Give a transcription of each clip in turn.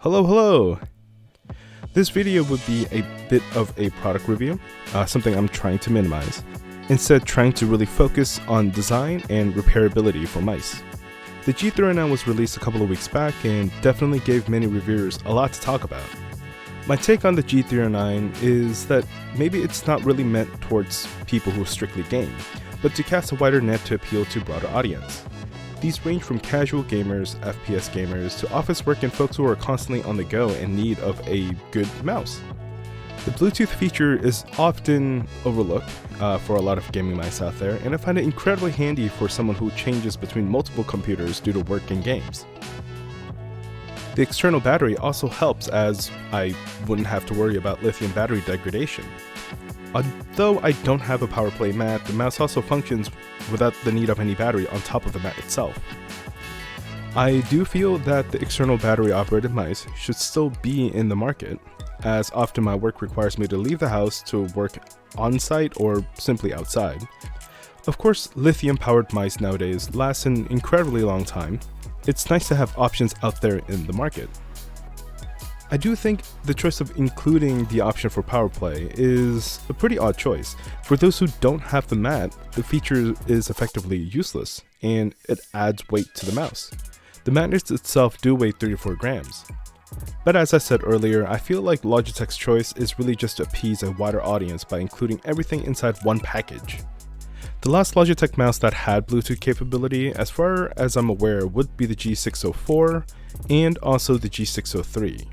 Hello! This video would be a bit of a product review, something I'm trying to minimize, instead trying to really focus on design and repairability for mice. The G309 was released a couple of weeks back and definitely gave many reviewers a lot to talk about. My take on the G309 is that maybe it's not really meant towards people who strictly game, but to cast a wider net to appeal to a broader audience. These range from casual gamers, FPS gamers, to office work and folks who are constantly on the go in need of a good mouse. The Bluetooth feature is often overlooked for a lot of gaming mice out there, and I find it incredibly handy for someone who changes between multiple computers due to work and games. The external battery also helps, as I wouldn't have to worry about lithium battery degradation. Although I don't have a powerplay mat, the mouse also functions without the need of any battery on top of the mat itself. I do feel that the external battery operated mice should still be in the market, as often my work requires me to leave the house to work on-site or simply outside. Of course, lithium powered mice nowadays last an incredibly long time. It's nice to have options out there in the market. I do think the choice of including the option for powerplay is a pretty odd choice. For those who don't have the mat, the feature is effectively useless, and it adds weight to the mouse. The magnets itself do weigh 34 grams. But as I said earlier, I feel like Logitech's choice is really just to appease a wider audience by including everything inside one package. The last Logitech mouse that had Bluetooth capability, as far as I'm aware, would be the G604 and also the G603.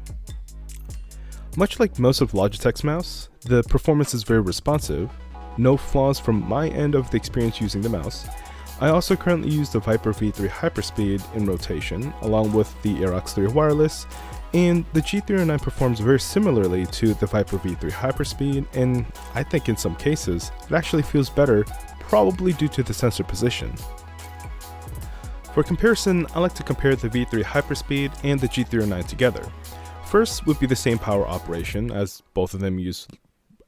Much like most of Logitech's mouse, the performance is very responsive, no flaws from my end of the experience using the mouse. I also currently use the Viper V3 Hyperspeed in rotation, along with the Aerox 3 wireless, and the G309 performs very similarly to the Viper V3 Hyperspeed, and I think in some cases, it actually feels better, probably due to the sensor position. For comparison, I like to compare the V3 Hyperspeed and the G309 together. First would be the same power operation, as both of them use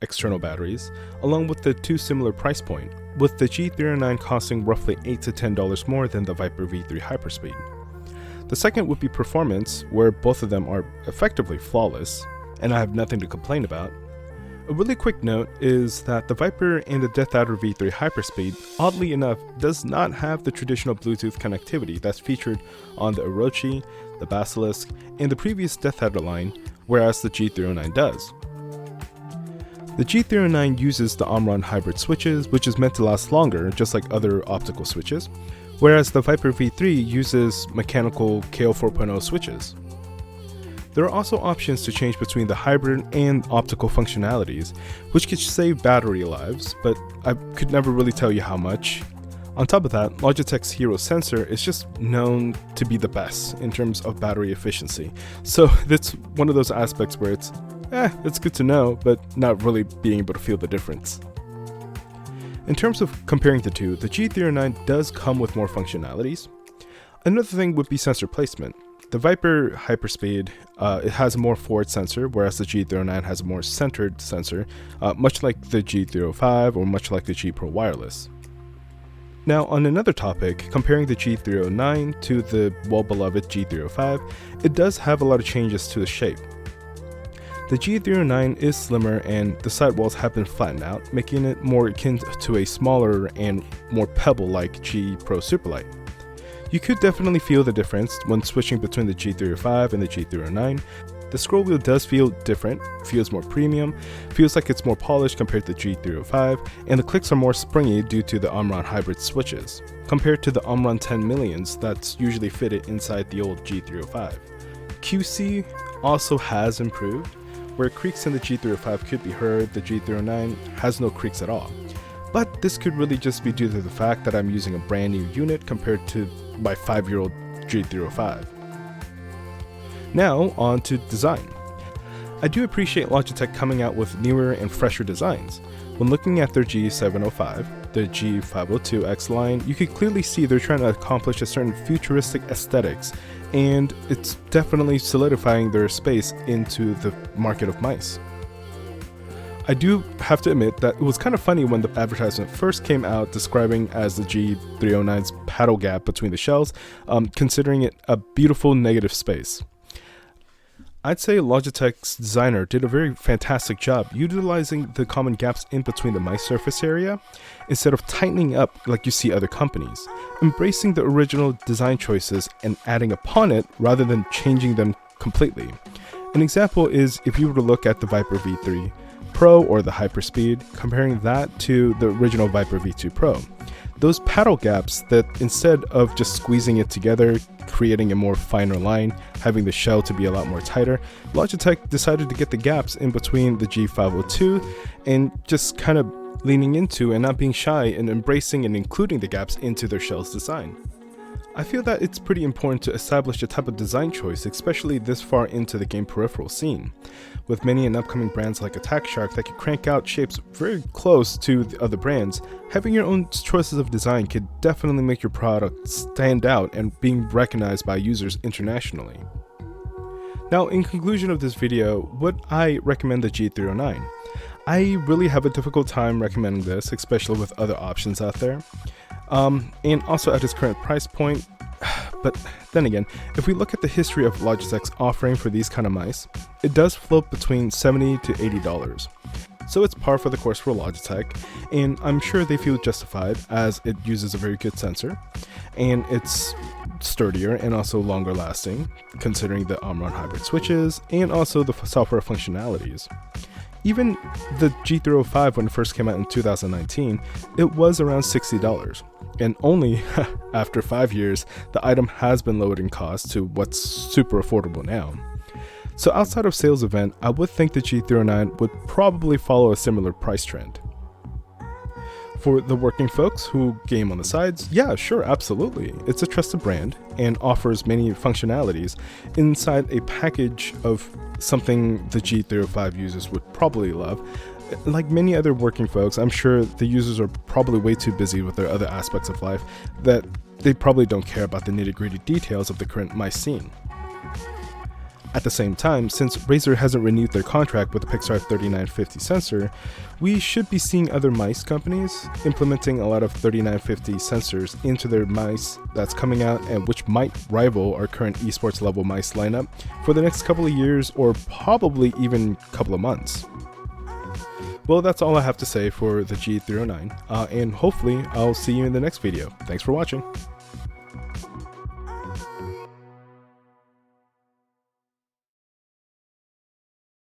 external batteries, along with the two similar price point, with the G309 costing roughly $8 to $10 more than the Viper V3 Hyperspeed. The second would be performance, where both of them are effectively flawless, and I have nothing to complain about. A really quick note is that the Viper and the Death Adder V3 Hyperspeed, oddly enough, does not have the traditional Bluetooth connectivity that's featured on the Orochi, the Basilisk, and the previous Death Adder line, whereas the G309 does. The G309 uses the Omron hybrid switches, which is meant to last longer, just like other optical switches, whereas the Viper V3 uses mechanical KO 4.0 switches. There are also options to change between the hybrid and optical functionalities, which could save battery lives, but I could never really tell you how much. On top of that, Logitech's Hero sensor is just known to be the best in terms of battery efficiency, so that's one of those aspects where it's good to know, but not really being able to feel the difference. In terms of comparing the two, the G309 does come with more functionalities. Another thing would be sensor placement. The Viper Hyperspeed, it has a more forward sensor, whereas the G309 has a more centered sensor, much like the G305 or much like the G Pro Wireless. Now, on another topic, comparing the G309 to the well-beloved G305, it does have a lot of changes to the shape. The G309 is slimmer and the sidewalls have been flattened out, making it more akin to a smaller and more pebble-like G Pro Superlight. You could definitely feel the difference when switching between the G305 and the G309. The scroll wheel does feel different, feels more premium, feels like it's more polished compared to the G305, and the clicks are more springy due to the Omron hybrid switches, compared to the Omron 10 millions that's usually fitted inside the old G305. QC also has improved, where creaks in the G305 could be heard, the G309 has no creaks at all. But this could really just be due to the fact that I'm using a brand new unit compared to my 5-year-old G305. Now, on to design. I do appreciate Logitech coming out with newer and fresher designs. When looking at their G705, the G502X line, you could clearly see they're trying to accomplish a certain futuristic aesthetics, and it's definitely solidifying their space into the market of mice. I do have to admit that it was kind of funny when the advertisement first came out describing as the G309's paddle gap between the shells, considering it a beautiful negative space. I'd say Logitech's designer did a very fantastic job utilizing the common gaps in between the mice surface area instead of tightening up like you see other companies, embracing the original design choices and adding upon it rather than changing them completely. An example is if you were to look at the Viper V3 Pro or the Hyperspeed, comparing that to the original Viper V2 Pro. Those paddle gaps that instead of just squeezing it together, creating a more finer line, having the shell to be a lot more tighter, Logitech decided to get the gaps in between the G502 and just kind of leaning into and not being shy and embracing and including the gaps into their shell's design. I feel that it's pretty important to establish a type of design choice, especially this far into the game peripheral scene. With many and upcoming brands like Attack Shark that can crank out shapes very close to the other brands, having your own choices of design could definitely make your product stand out and being recognized by users internationally. Now, in conclusion of this video, would I recommend the G309? I really have a difficult time recommending this, especially with other options out there. And also at its current price point. But then again, if we look at the history of Logitech's offering for these kind of mice, it does float between $70 to $80. So it's par for the course for Logitech, and I'm sure they feel justified as it uses a very good sensor, and it's sturdier and also longer lasting, considering the Omron hybrid switches and also the software functionalities. Even the G305, when it first came out in 2019, it was around $60, and only after 5 years, the item has been lowered in cost to what's super affordable now. So outside of sales event, I would think the G309 would probably follow a similar price trend. For the working folks who game on the sides, yeah, sure, absolutely. It's a trusted brand and offers many functionalities inside a package of something the G305 users would probably love. Like many other working folks, I'm sure the users are probably way too busy with their other aspects of life that they probably don't care about the nitty-gritty details of the current mice scene. At the same time, since Razer hasn't renewed their contract with the Pixar 3950 sensor, we should be seeing other mice companies implementing a lot of 3950 sensors into their mice that's coming out, and which might rival our current esports level mice lineup for the next couple of years or probably even couple of months. Well, that's all I have to say for the G309, and hopefully I'll see you in the next video. Thanks for watching.